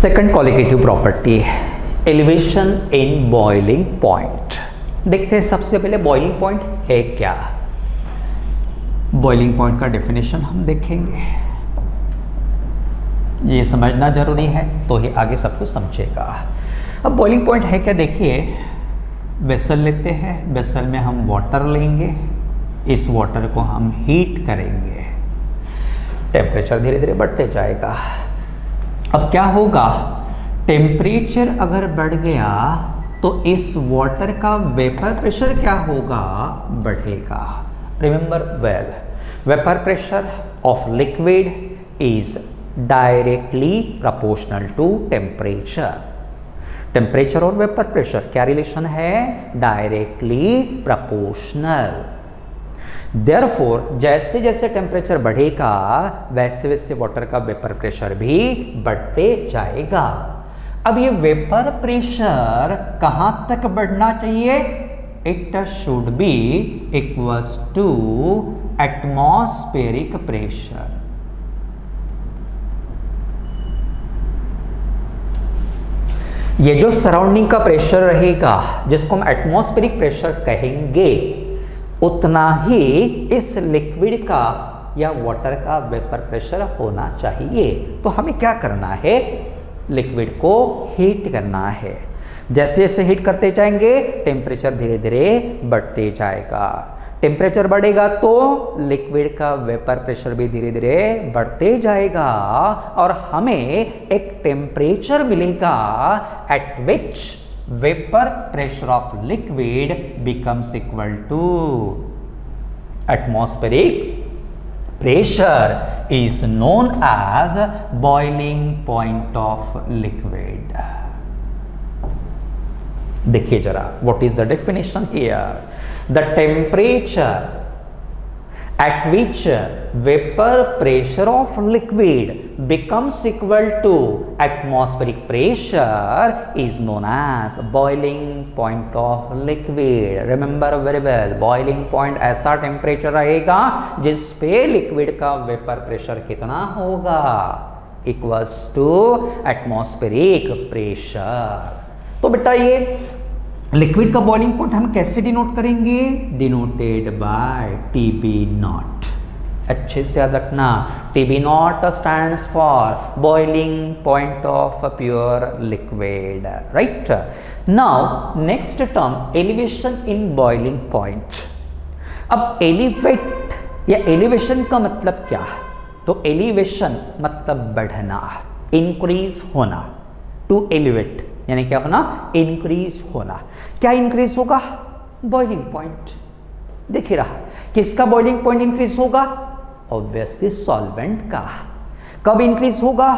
Second qualitative property, elevation in boiling point. देखते हैं सबसे पहले बॉइलिंग पॉइंट है क्या। बॉइलिंग पॉइंट का डेफिनेशन हम देखेंगे, ये समझना जरूरी है तो ही आगे सब कुछ समझेगा। अब बॉइलिंग पॉइंट है क्या, देखिए वेसल लेते हैं, वेसल में हम वाटर लेंगे, इस वाटर को हम हीट करेंगे, टेम्परेचर धीरे धीरे बढ़ते जाएगा। अब क्या होगा, टेम्परेचर अगर बढ़ गया तो इस वाटर का वेपर प्रेशर क्या होगा, बढ़ेगा। Remember well, vapour pressure of liquid is directly proportional to temperature. Temperature और वेपर प्रेशर क्या रिलेशन है, डायरेक्टली प्रोपोर्शनल। देयरफॉर जैसे जैसे टेम्परेचर बढ़ेगा वैसे वैसे वाटर का वेपर प्रेशर भी बढ़ते जाएगा। अब ये वेपर प्रेशर कहां तक बढ़ना चाहिए, it should be equals to atmospheric pressure. ये जो सराउंडिंग का प्रेशर रहेगा जिसको हम एटमॉस्फेरिक प्रेशर कहेंगे, उतना ही इस लिक्विड का या वाटर का वेपर प्रेशर होना चाहिए। तो हमें क्या करना है, लिक्विड को हीट करना है। जैसे जैसे हीट करते जाएंगे टेम्परेचर धीरे धीरे बढ़ते जाएगा। टेम्परेचर बढ़ेगा तो लिक्विड का वेपर प्रेशर भी धीरे धीरे बढ़ते जाएगा और हमें एक टेम्परेचर मिलेगा eight which vapor pressure of liquid becomes equal to atmospheric pressure is known as boiling point of liquid। देखिए जरा, what is the definition here, the temperature at which vapor pressure of liquid becomes equal to atmospheric pressure is known as boiling point of liquid। Remember very well, boiling point ऐसा temperature रहेगा जिस पे liquid का vapour pressure कितना होगा, equals to atmospheric pressure. तो बेटा ये लिक्विड का बॉइलिंग पॉइंट हम कैसे डिनोट करेंगे, डिनोटेड बाय टीबी नॉट। अच्छे से याद रखना, TB naught stands for boiling point of pure liquid, right. Now next term, elevation in boiling point. अब एलिवेट या एलिवेशन का मतलब क्या, तो एलिवेशन मतलब बढ़ना, इंक्रीज होना। टू एलिवेट यानी क्या होना, इंक्रीज होना। क्या इंक्रीज होगा, बॉइलिंग पॉइंट। देख ही रहा, किसका बॉइलिंग पॉइंट इंक्रीज होगा, ऑब्वियसली सॉल्वेंट का। कब इंक्रीज होगा,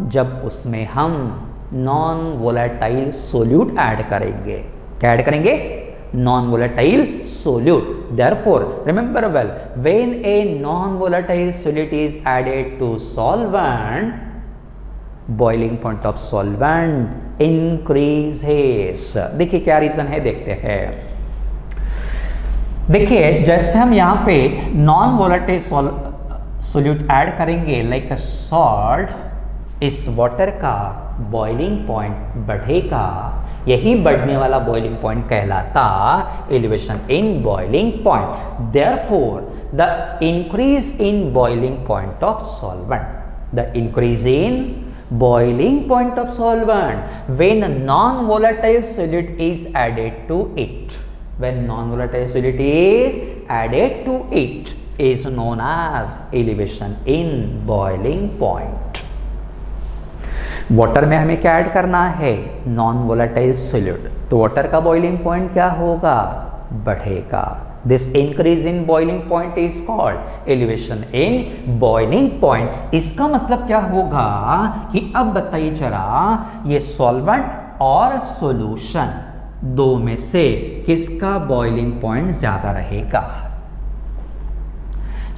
जब उसमें हम नॉन वोलेटाइल सोल्यूट ऐड करेंगे। क्या ऐड करेंगे, non volatile solute. Therefore remember well, when a non volatile solute is added to solvent, boiling point of solvent increases. देखिए क्या रीजन है, देखते हैं। देखिए जैसे हम यहाँ पे नॉन वोलेटाइल सोल्यूट ऐड करेंगे लाइक सॉल्ट, इस वाटर का बॉइलिंग पॉइंट बढ़ेगा। यही बढ़ने वाला बॉइलिंग पॉइंट कहलाता elevation in boiling point. Therefore the increase in boiling point of solvent, the increase in boiling point of solvent when non-volatile solute is added to it, when non-volatile solute is added to it is known as elevation in boiling point। Water में हमें क्या add करना है, non volatile solute, तो water का boiling point क्या होगा, बढ़ेगा। This increase in boiling point is called elevation in boiling point। इसका मतलब क्या होगा कि अब बताइए जरा, ये सॉल्वेंट और सॉल्यूशन दो में से किसका बॉइलिंग पॉइंट ज्यादा रहेगा,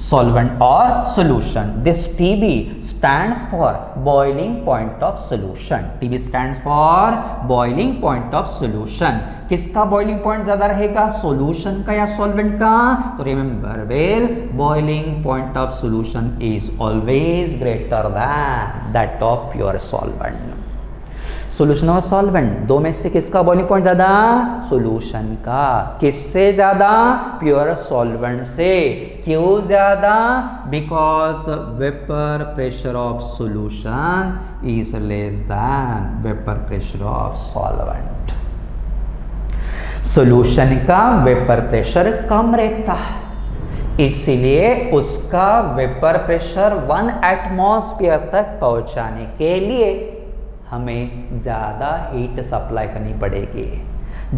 सॉल्वेंट और solution. This TB stands for boiling point of solution. TB stands for boiling point of solution. किसका बॉइलिंग पॉइंट ज्यादा रहेगा, सॉल्यूशन का या सॉल्वेंट का, तो remember well, boiling point of solution is always greater than that of pure solvent. Solution और solvent, दो में से किसका बॉइलिंग पॉइंट ज़्यादा? सोल्यूशन का। किससे ज़्यादा? प्योर सॉल्वेंट से। क्यों ज़्यादा? Because vapour pressure of solution is less then vapour pressure of solvent. Solution का वेपर प्रेशर कम रहता है, इसलिए उसका वेपर प्रेशर 1 एटमॉस्फेयर तक पहुंचाने के लिए हमें ज़्यादा हीट सप्लाई करनी पड़ेगी,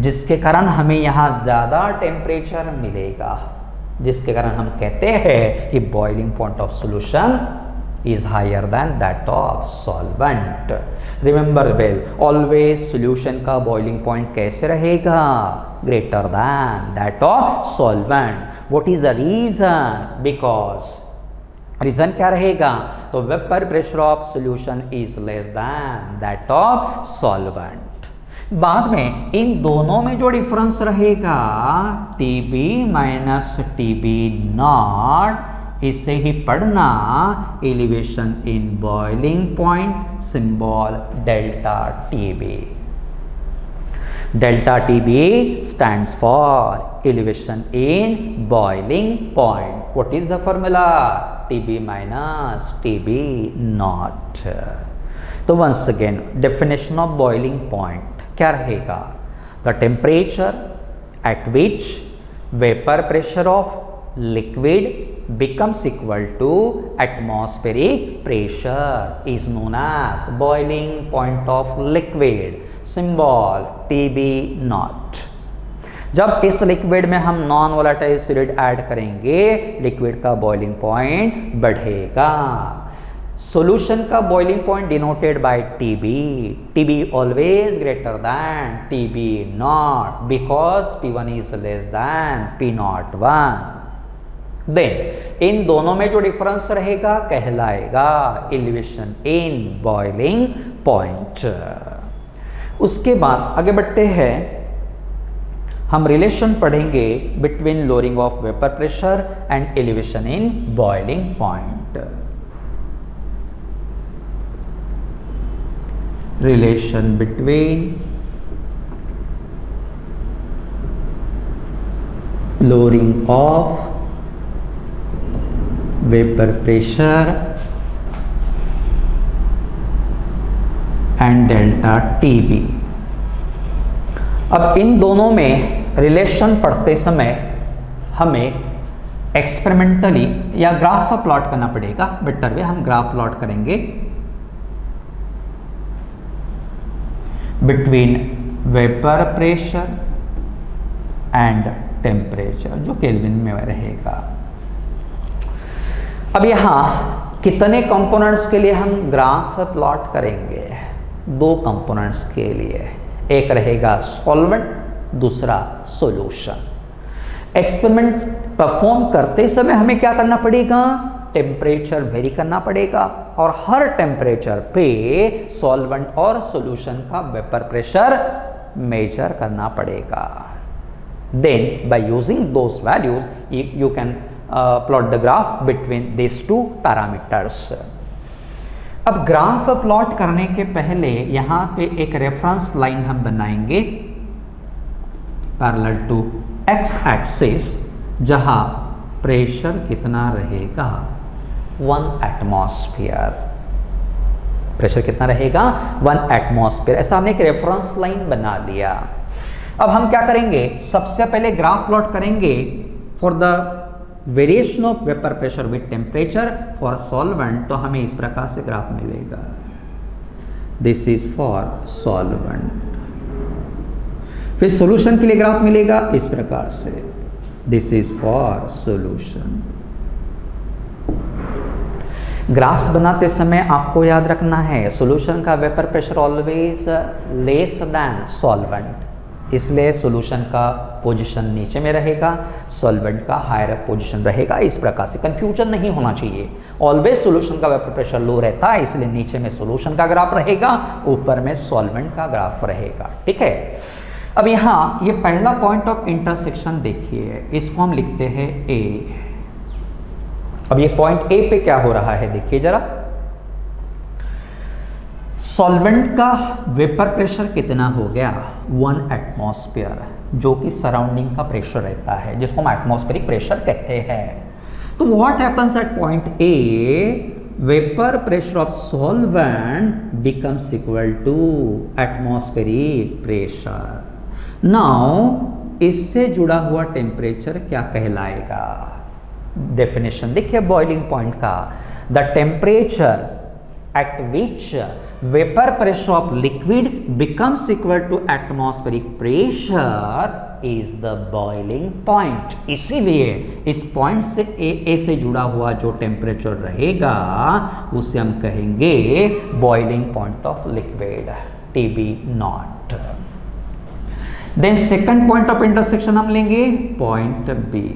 जिसके कारण हमें यहाँ ज़्यादा टेम्परेचर मिलेगा, जिसके कारण हम कहते हैं कि boiling point of solution is higher than that of solvent. Remember well, always solution का boiling point कैसे रहेगा? Greater than that of solvent. What is the reason? Because reason क्या रहेगा? तो vapor pressure of solution is less than that of solvent. बाद में इन दोनों में जो डिफरेंस रहेगा TB माइनस TB नॉट, इसे ही पढ़ना elevation in boiling point, symbol delta TB. Delta TB stands for elevation in boiling point. What is the formula? TB minus TB not. तो once again definition of boiling point क्या रहेगा? The temperature at which vapour pressure of liquid becomes equal to atmospheric pressure is known as boiling point of liquid, symbol TB naught। जब इस liquid में हम non volatile solid add करेंगे, liquid का boiling point बढ़ेगा। Solution का boiling point denoted by TB, TB always greater than TB not because P1 is less than P not 1। Then इन दोनों में जो डिफरेंस रहेगा कहलाएगा एलिवेशन इन बॉइलिंग पॉइंट। उसके बाद आगे बढ़ते हैं, हम रिलेशन पढ़ेंगे between lowering of vapour pressure and elevation in boiling point. Relation between lowering of vapour pressure and delta TB. अब इन दोनों में रिलेशन पढ़ते समय हमें एक्सपेरिमेंटली या ग्राफ प्लॉट करना पड़ेगा। बेटर वे हम ग्राफ प्लॉट करेंगे between vapour pressure and temperature, जो केल्विन में रहेगा। अब यहां कितने कंपोनेंट्स के लिए हम ग्राफ प्लॉट करेंगे? दो कंपोनेंट्स के लिए, एक रहेगा सॉल्वेंट, दूसरा सॉल्यूशन। एक्सपेरिमेंट परफॉर्म करते समय हमें क्या करना पड़ेगा? टेम्परेचर वेरी करना पड़ेगा और हर टेम्परेचर पे सॉल्वेंट और सॉल्यूशन का वेपर प्रेशर मेजर करना पड़ेगा। Then by using those values you can plot the graph between this two parameters. अब ग्राफ प्लॉट करने के पहले यहां पे एक रेफरेंस लाइन हम बनाएंगे पैरेलल टू एक्स एक्सिस, जहां प्रेशर कितना रहेगा? 1 एटमॉस्फेयर। प्रेशर कितना रहेगा? 1 एटमॉस्फेयर। ऐसा हमने एक रेफरेंस लाइन बना लिया। अब हम क्या करेंगे? सबसे पहले ग्राफ प्लॉट करेंगे for the variation of vapour pressure with temperature for solvent. तो हमें इस प्रकार से ग्राफ मिलेगा, दिस इज फॉर सॉल्वेंट। फिर सॉल्यूशन के लिए ग्राफ मिलेगा इस प्रकार से, this is for solution. Graphs बनाते समय आपको याद रखना है सॉल्यूशन का vapour pressure always less than solvent, इसलिए सॉल्यूशन का पोजीशन नीचे में रहेगा, सॉल्वेंट का हायर पोजीशन रहेगा। इस प्रकार से कंफ्यूजन नहीं होना चाहिए। ऑलवेज सॉल्यूशन का वेपर प्रेशर लो रहता है, इसलिए नीचे में सॉल्यूशन का ग्राफ रहेगा, ऊपर में सॉल्वेंट का ग्राफ रहेगा। ठीक है। अब यहाँ ये पहला पॉइंट ऑफ इंटरसेक्शन देखिए, इसको हम लिखते हैं ए। अब ये पॉइंट ए पे क्या हो रहा है देखिए जरा। सॉल्वेंट का वेपर प्रेशर कितना हो गया 1 एटमॉस्फेयर, जो कि सराउंडिंग का प्रेशर रहता है जिसको हम एटमॉस्फेरिक प्रेशर कहते हैं। तो what happens at point A, vapour pressure of solvent becomes equal to atmospheric pressure. Now इससे जुड़ा हुआ टेम्परेचर क्या कहलाएगा? डेफिनेशन देखिए बॉइलिंग पॉइंट का, the temperature at which vapor pressure of liquid becomes equal to atmospheric pressure is the boiling point। इसीलिए इस point से ए से जुड़ा हुआ जो टेम्परेचर रहेगा उसे हम कहेंगे boiling point of liquid, TB nought. Then second point of intersection हम लेंगे पॉइंट बी।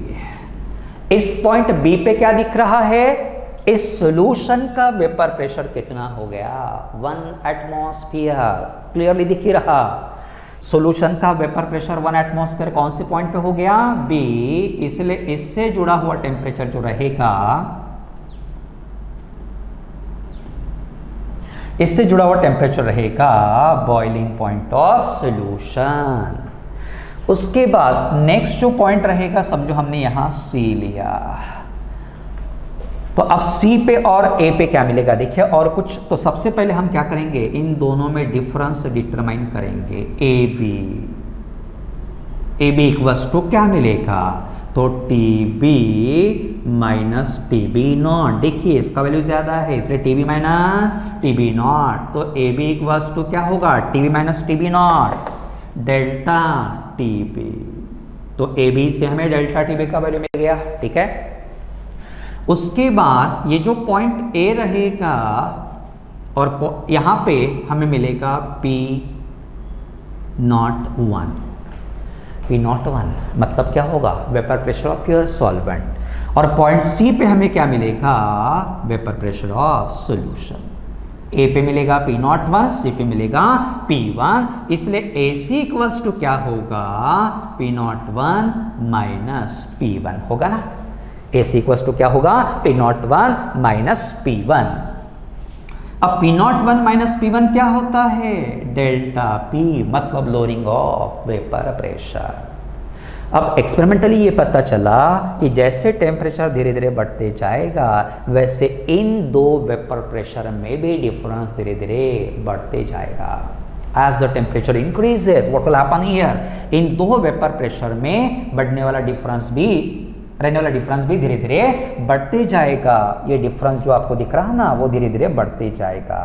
इस पॉइंट बी पे क्या दिख रहा है? इस सॉल्यूशन का वेपर प्रेशर कितना हो गया 1 एटमॉस्फेयर, क्लियरली दिख ही रहा। सॉल्यूशन का वेपर प्रेशर 1 एटमॉस्फेयर कौन से पॉइंट पे हो गया? बी। इसलिए इससे जुड़ा हुआ टेम्परेचर जो रहेगा, इससे जुड़ा हुआ टेम्परेचर रहेगा बॉइलिंग पॉइंट ऑफ सॉल्यूशन। उसके बाद नेक्स्ट जो पॉइंट रहेगा, सब जो हमने यहां सी लिया, तो अब C पे और A पे क्या मिलेगा देखिए, और कुछ तो सबसे पहले हम क्या करेंगे, इन दोनों में डिफरेंस डिटरमाइन करेंगे। ए बी इक्वल्स टू क्या मिलेगा, तो TB माइनस TB नॉट। देखिए इसका वैल्यू ज्यादा है इसलिए TB माइनस TB नॉट, तो AB इक्वल्स टू क्या होगा TB minus TB not delta TB। तो AB से हमें डेल्टा TB का वैल्यू मिल गया, ठीक है। उसके बाद ये जो पॉइंट ए रहेगा और यहां पे हमें मिलेगा P नॉट 1। P नॉट 1 मतलब क्या होगा vapour pressure of pure solvent, और पॉइंट सी पे हमें क्या मिलेगा वेपर प्रेशर ऑफ सॉल्यूशन। ए पे मिलेगा P नॉट 1, सी पे मिलेगा P1, इसलिए AC इक्वल्स टू क्या होगा P नॉट 1 माइनस P1 होगा ना। AC इक्वल्स टू क्या होगा P नॉट 1 माइनस P1। अब P नॉट 1 माइनस P1 क्या होता है डेल्टा P, मतलब लोअरिंग ऑफ वेपर प्रेशर। अब एक्सपेरिमेंटली ये पता चला कि जैसे टेम्परेचर धीरे धीरे बढ़ते जाएगा वैसे इन दो वेपर प्रेशर में भी डिफरेंस धीरे धीरे बढ़ते जाएगा। As the temperature increases, what will happen here? इन दो वेपर प्रेशर में बढ़ने वाला डिफरेंस भी, रहने वाला डिफरेंस भी धीरे धीरे बढ़ते जाएगा। ये डिफरेंस जो आपको दिख रहा है ना वो धीरे धीरे बढ़ते जाएगा,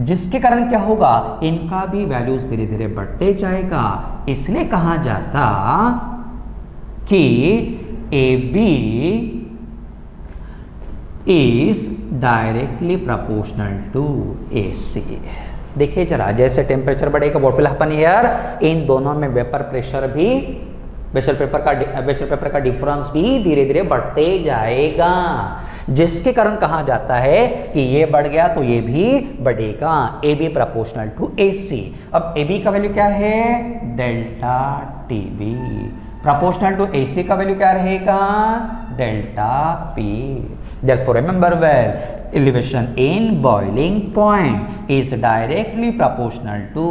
जिसके कारण क्या होगा इनका भी वैल्यूज धीरे धीरे बढ़ते जाएगा। इसलिए कहा जाता कि AB is directly proportional to AC। देखिए जरा जैसे टेम्परेचर बढ़ेगा व्हाट विल हैपन हियर, इन दोनों में वेपर प्रेशर भी, प्रेशर पेपर का डिफरेंस भी धीरे धीरे बढ़ते जाएगा, जिसके कारण कहा जाता है कि ये बढ़ गया तो ये भी बढ़ेगा। AB proportional to AC। अब AB का वैल्यू क्या है delta TB, proportional to AC का वैल्यू क्या रहेगा delta P। Therefore remember well, elevation in boiling point is directly proportional to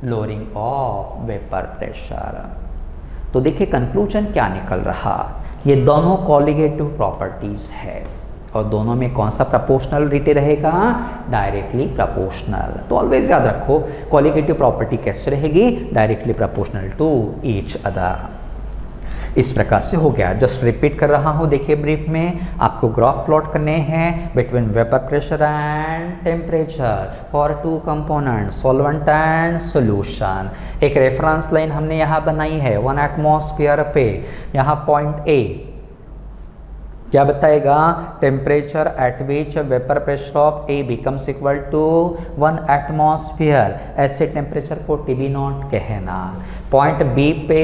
lowering of vapor pressure। तो देखिए कंक्लूजन क्या निकल रहा, ये दोनों कॉलिगेटिव प्रॉपर्टीज है और दोनों में कौन सा प्रोपोर्शनलिटी रहेगा डायरेक्टली प्रोपोर्शनल। तो ऑलवेज याद रखो कॉलिगेटिव प्रॉपर्टी कैसे रहेगी directly proportional to each other. इस प्रकार से हो गया। जस्ट रिपीट कर रहा हूँ, देखिए ब्रीफ में आपको ग्राफ प्लॉट करने हैं between vapour pressure and temperature for two component solvent and solution. एक रेफरेंस लाइन हमने यहाँ बनाई है 1 एटमॉस्फेयर पे, यहाँ पॉइंट ए क्या बताएगा temperature at which vapour pressure of A becomes equal to 1 atmosphere, ऐसे टेम्परेचर को TB नॉट कहना। पॉइंट बी पे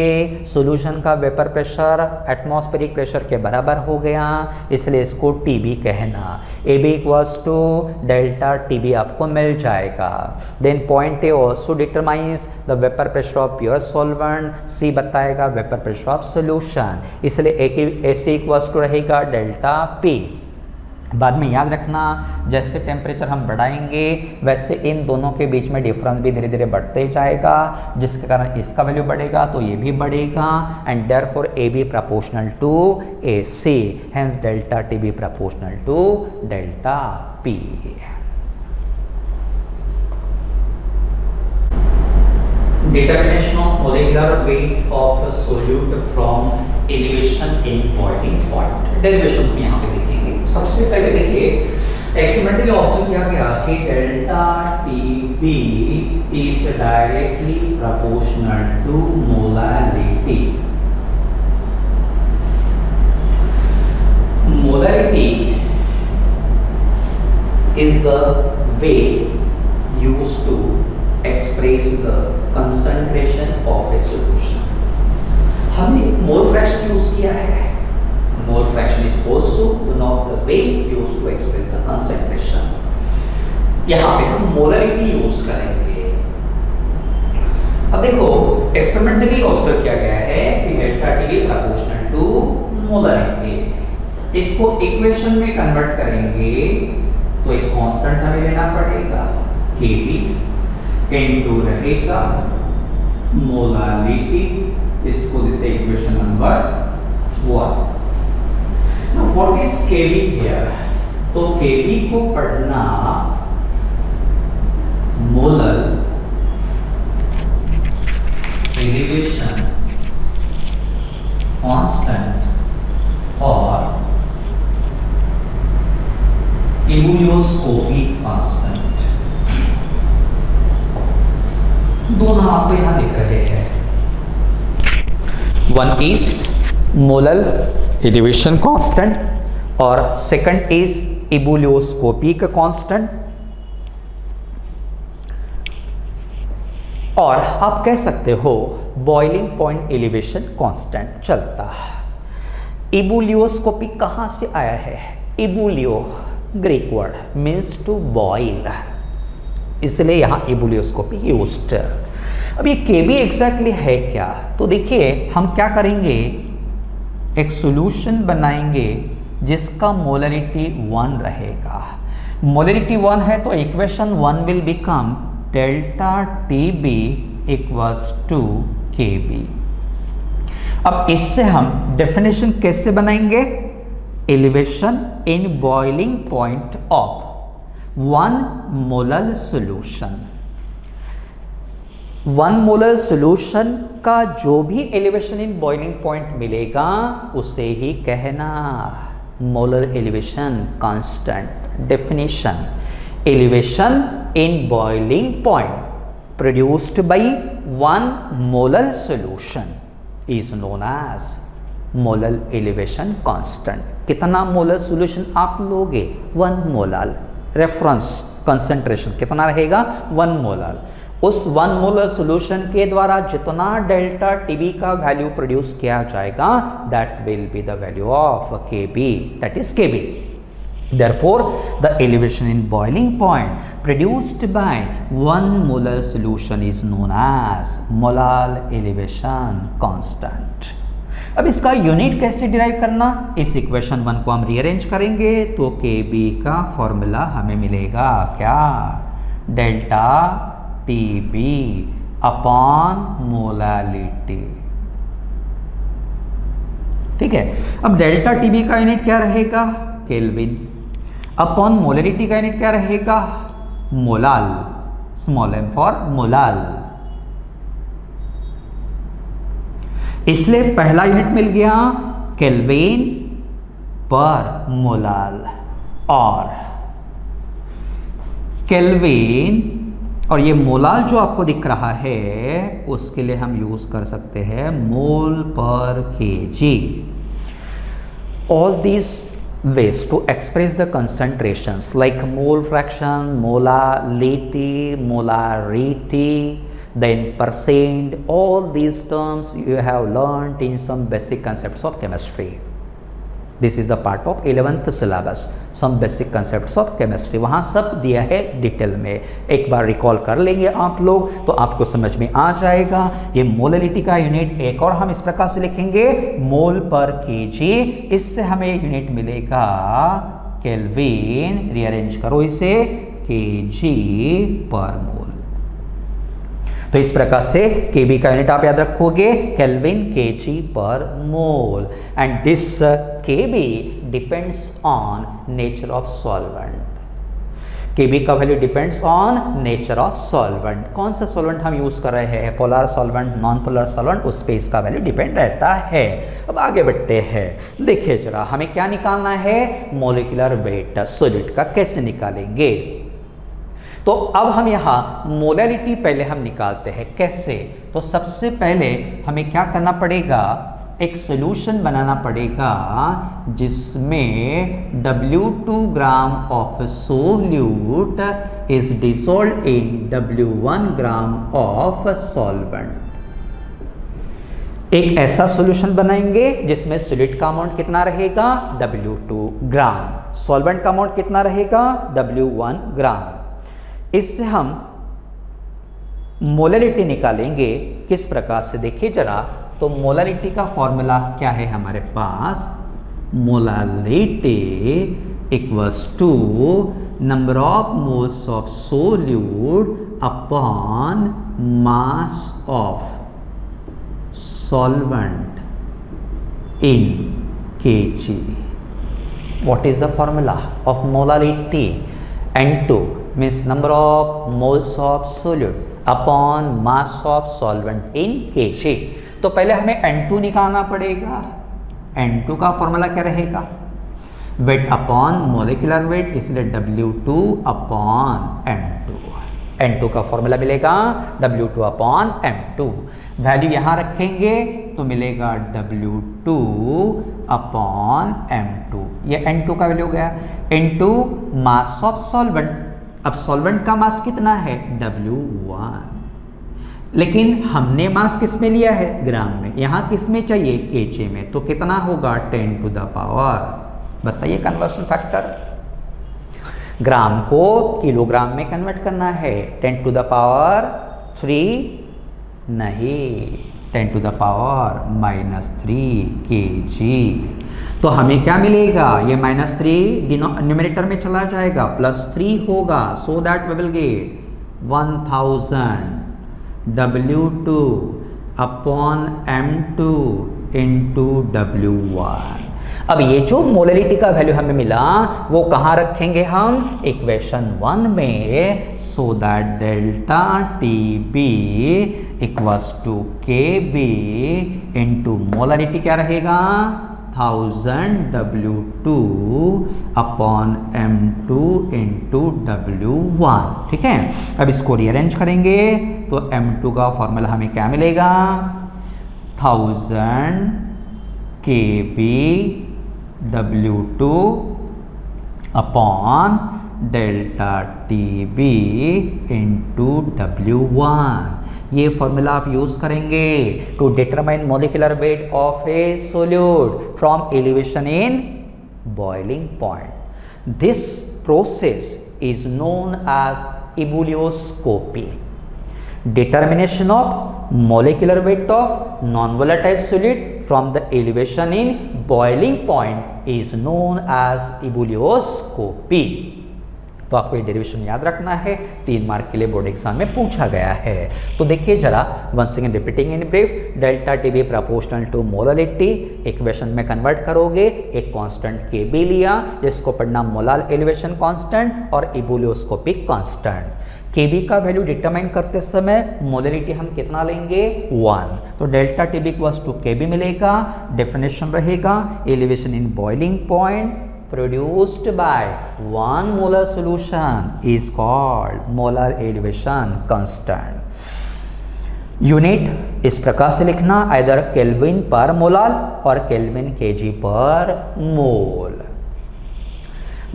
सॉल्यूशन का वेपर प्रेशर एटमॉस्फेरिक प्रेशर के बराबर हो गया इसलिए इसको TB कहना। AB equals to delta TB आपको मिल जाएगा। Then point A also determines the vapour pressure of pure solvent, C बताएगा वेपर प्रेशर ऑफ सॉल्यूशन, इसलिए AC इक्वल्स टू रहेगा डेल्टा P। बाद में याद रखना, जैसे टेम्परेचर हम बढ़ाएंगे वैसे इन दोनों के बीच में डिफरेंस भी धीरे धीरे बढ़ते जाएगा, जिसके कारण इसका वैल्यू बढ़ेगा तो ये भी बढ़ेगा, and therefore A B proportional to A C, hence delta T B proportional to delta P. Determination of molecular weight of a solute from elevation in boiling point. Derivation हम यहाँ पे देखेंगे। सबसे पहले देखिए एक्सपेरिमेंटली ऑब्जर्व किया गया कि delta T B is directly proportional to molarity. Molarity is the way used to express the concentration of a solution. हमने मोल फ्रैक्शन यूज किया है। Mole fraction is also one of the way used to express the concentration. यहाँ पे हम molarity use करेंगे। अब देखो experimentally observe किया गया है कि delta T proportional to molarity. इसको इक्वेशन में कन्वर्ट करेंगे तो एक कांस्टेंट हमें लेना पड़ेगा Kb इनटू रहेगा मोलारिटी, इसको देते equation number 1। Now what is Kb here? तो Kb को पढ़ना मोलर एलिवेशन कांस्टेंट और इबुलियोस्कोपिक कांस्टेंट, दोनों आपको यहां दिख रहे हैं। One is molar elevation constant और सेकंड इज इबुलियोस्कोपिक कांस्टेंट। और आप कह सकते हो बॉइलिंग पॉइंट एलिवेशन कांस्टेंट चलता। इबुलियोस्कोपिक कहां से आया है? Ebullio Greek word means to boil, इसलिए यहां इबुलियोस्कोपी यूज्ड। अब ये केबी एग्जैक्टली है क्या? तो देखिए हम क्या करेंगे, एक सॉल्यूशन बनाएंगे जिसका मोलरिटी 1 रहेगा। मोलरिटी 1 है तो equation 1 will become delta T B equals to K B. अब इससे हम डेफिनेशन कैसे बनाएंगे? Elevation in boiling point of 1 molar solution. 1 molar solution का जो भी एलिवेशन इन बॉइलिंग पॉइंट मिलेगा उसे ही कहना molar elevation constant. Definition, elevation in boiling point produced by 1 molar solution is known as molar elevation constant. कितना molar solution आप लोगे? 1 मोलर। रेफरेंस कंसंट्रेशन कितना रहेगा? 1 मोलर। उस 1 मोलर सॉल्यूशन के द्वारा जितना डेल्टा टीबी का वैल्यू प्रोड्यूस किया जाएगा that will be the value of KB, that is KB. Therefore, the elevation in boiling point produced by 1 molar solution is known as molar elevation constant. अब इसका unit कैसे derive करना? इस equation 1 को हम rearrange करेंगे तो Kb का फॉर्मूला हमें मिलेगा क्या? Delta Tb upon molality. ठीक है, अब डेल्टा Tb का यूनिट क्या रहेगा? केल्विन। अपॉन मोलरिटी का यूनिट क्या रहेगा? Molal, small m for molal. इसलिए पहला यूनिट मिल गया केल्विन पर मोलाल, और केल्विन और ये मोलाल जो आपको दिख रहा है उसके लिए हम यूज कर सकते हैं मोल पर KG. All these ways to express the concentrations like mole fraction, molarity, then percent, all these terms you have learned in some basic concepts of chemistry. This is the part of 11th syllabus, some basic concepts of chemistry. वहाँ सब दिया है detail में, एक बार recall कर लेंगे आप लोग तो आपको समझ में आ जाएगा। ये मोलरिटी का यूनिट एक और हम इस प्रकार से लिखेंगे मोल पर केजी, इससे हमें यूनिट मिलेगा केल्विन, रीअरेंज करो इसे, kg पर मोल। तो इस प्रकार से kb का यूनिट आप याद रखोगे kelvin kg per mole, and this kb depends on nature of solvent. kb का value depends on nature of solvent. कौन सा सॉल्वेंट हम यूज कर रहे हैं, polar solvent, non polar solvent, उस पे इसका वैल्यू डिपेंड रहता है। अब आगे बढ़ते हैं, देखिए जरा हमें क्या निकालना है, मॉलिक्यूलर वेट सॉलिड का कैसे निकालेंगे। तो अब हम यहाँ मोलैलिटी पहले हम निकालते हैं, कैसे। तो सबसे पहले हमें क्या करना पड़ेगा, एक सॉल्यूशन बनाना पड़ेगा जिसमें W2 gram of solute is dissolved in W1 gram of solvent. एक ऐसा सॉल्यूशन बनाएंगे जिसमें सॉलिड का अमाउंट कितना रहेगा, W2 ग्राम, सॉल्वेंट का अमाउंट कितना रहेगा, W1 ग्राम। इससे हम मोलैलिटी निकालेंगे किस प्रकार से, देखिए जरा। तो मोलैलिटी का फॉर्मूला क्या है हमारे पास, molality equals to number of moles of solute upon mass of solvent in kg। What is the formula of molality, N2 means number of moles of solute upon mass of solvent in kg। तो पहले हमें N2 निकालना पड़ेगा। N2 का formula क्या रहेगा, weight upon molecular weight, इसलिए W2 upon M2। N2 का फॉर्मूला मिलेगा W2 अपॉन M2। वैल्यू यहाँ रखेंगे तो मिलेगा W2 अपॉन M2। ये N2 का वैल्यू हो गया, इनटू मास ऑफ सॉल्वेंट। अब सॉल्वेंट का मास कितना है, W1, लेकिन हमने मास किस में लिया है, ग्राम में, यहाँ किस में चाहिए, kg में, तो कितना होगा 10 टू द पावर, बताइए कन्वर्शन फैक्टर। ग्राम को किलोग्राम में कन्वर्ट करना है, 10 टू द पावर 3 नहीं, 10 टू द पावर -3 kg। तो हमें क्या मिलेगा, ये -3 न्यूमरेटर में चला जाएगा, +3 होगा, so that we will get 1000 W2 upon M2 into W1। अब ये जो मोलैलिटी का वैल्यू हमें मिला वो कहाँ रखेंगे हम, इक्वेशन 1 में, so that delta TB equals to KB into molality क्या रहेगा, 1000 W2 upon M2 into W1। ठीक है, अब इसको रीअरेंज करेंगे तो M2 का फॉर्मूला हमें क्या मिलेगा, 1000 KB W2 upon delta TB into W1। ये फॉर्मूला आप यूज करेंगे to determine molecular weight of a solute from elevation in boiling point. This process is known as ebullioscopy. Determination of molecular weight of non volatile solid from the elevation in boiling point is known as ebullioscopy। तो आपको ये derivation याद रखना है, 3 mark के लिए board exam में पूछा गया है। तो देखिए जरा, once again repeating in brief, delta TB proportional to molality, equation में कन्वर्ट करोगे, एक कांस्टेंट KB लिया जिसको पढ़ना मोलार एलिवेशन कांस्टेंट और इबुलियोस्कोपिक कांस्टेंट। KB का वैल्यू डिटरमाइन करते समय मोलैलिटी हम कितना लेंगे, 1, तो delta TB equals to KB मिलेगा। डेफिनेशन रहेगा, elevation in boiling point produced by 1 molar solution is called molar elevation constant। Unit इस प्रकार से लिखना, आइदर केल्विन पर मोलार और केल्विन kg पर मोल।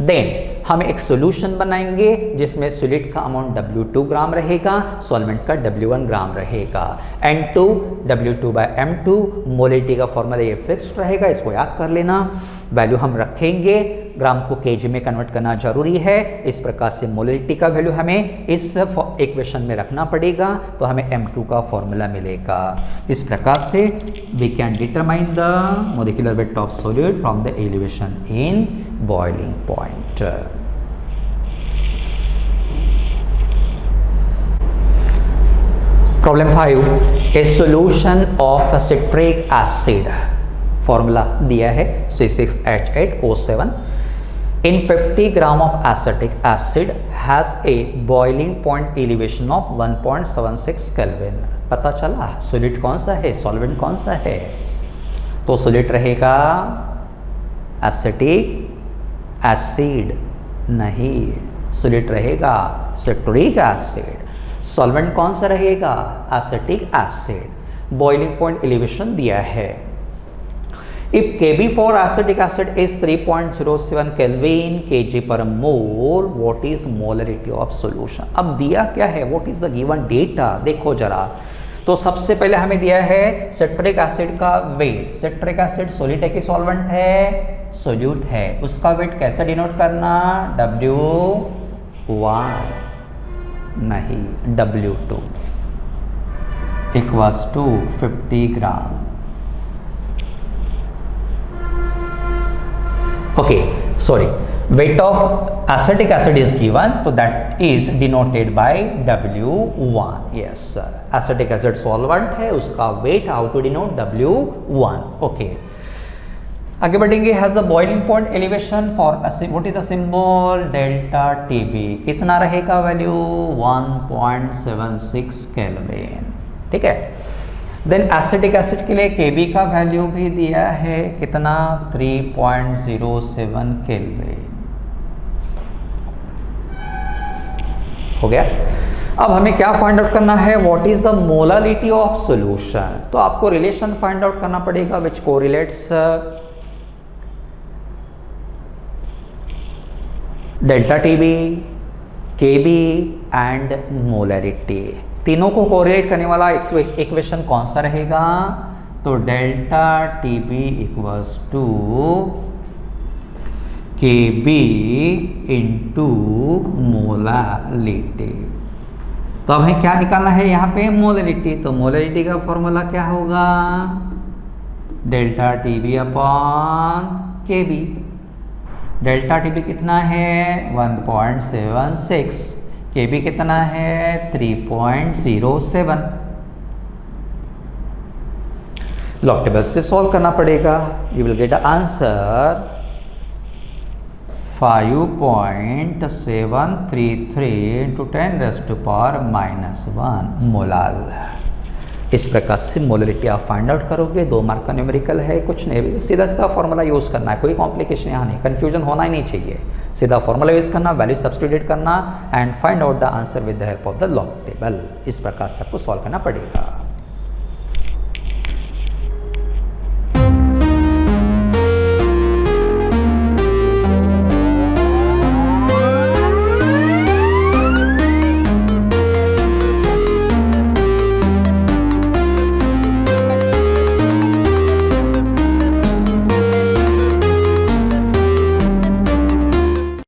देन हम एक सॉल्यूशन बनाएंगे जिसमें सॉलिड का अमाउंट W2 ग्राम रहेगा, सॉल्वेंट का W1 ग्राम रहेगा। N2 W2/M2, मोलिटी का फॉर्मूला ये फिक्स्ड रहेगा, इसको याद कर लेना। वैल्यू हम रखेंगे, ग्राम को केजी में कन्वर्ट करना जरूरी है। इस प्रकार से मोलिटी का वैल्यू हमें इस इक्वेशन में रखना पड़ेगा, तो हमें M2 का फॉर्मूला मिलेगा। इस प्रकार से we can determine the molecular weight of solid from the elevation in boiling point. Problem 5, a solution of citric acid, formula दिया है C6H8O7 in 50 gram of acetic acid has a boiling point elevation of 1.76 Kelvin। पता चला solid कौन सा है, solvent कौन सा है? तो सॉलिड रहेगा एसिटिक एसिड, नहीं, सॉलिड रहेगा सिट्रिक एसिड। सॉल्वेंट कौन सा रहेगा? Acetic acid. Boiling point elevation दिया है। If Kb for acetic acid is 3.07 Kelvin kg per mole, what is molarity of solution? अब दिया क्या है? What is the given data? देखो जरा, तो सबसे पहले हमें दिया है सिट्रिक एसिड का वेट। सिट्रिक एसिड सॉलिड है कि सॉल्वेंट है? सोल्यूट है। उसका वेट कैसे डिनोट करना? W1 नहीं, W2 equals to 50 gram. Okay, sorry, weight of acetic acid is given, so that is denoted by W1. Yes sir, acetic acid solvent है, उसका weight how to denote? W1. Okay, आगे बढ़ेंगे। has a boiling point elevation for what is the symbol? delta TB। कितना रहेगा value? 1.76 kelvin. ठीक है। Then acetic acid के लिए Kb का वैल्यू भी दिया है, कितना? 3.07 केल्विन। हो गया। अब हमें क्या फाइंड आउट करना है? What is the molarity of solution. तो आपको रिलेशन फाइंड आउट करना पड़ेगा which correlates delta TB, Kb and molarity. तीनों को कोरिलेट करने वाला इक्वेशन कौन सा रहेगा? तो delta TB equals to Kb into molarity. तो हमें क्या निकालना है यहाँ पे? मोलारिटी। तो मोलारिटी का फॉर्मूला क्या होगा? Delta TB upon Kb। Delta TB कितना है? 1.76। Kb कितना है? 3.07। लॉग टेबल से सॉल्व करना पड़ेगा। You will get answer 5.733 × 10⁻⁻1 molal. इस प्रकार से मोलरिटी आप फाइंड आउट करोगे। 2 मार्क का न्यूमेरिकल है, कुछ नहीं, सीधा सीधा फॉर्मूला यूज़ करना है, कोई कॉम्प्लिकेशन यहाँ नहीं, कन्फ्यूजन होना ही नहीं चाहिए। सीधा फॉर्मूला यूज़ करना, वैल्यू सब्स्टिट्यूट करना and find out the answer with the help of the log table. इस प्रकार से आपको सॉल्व करना पड़ेगा।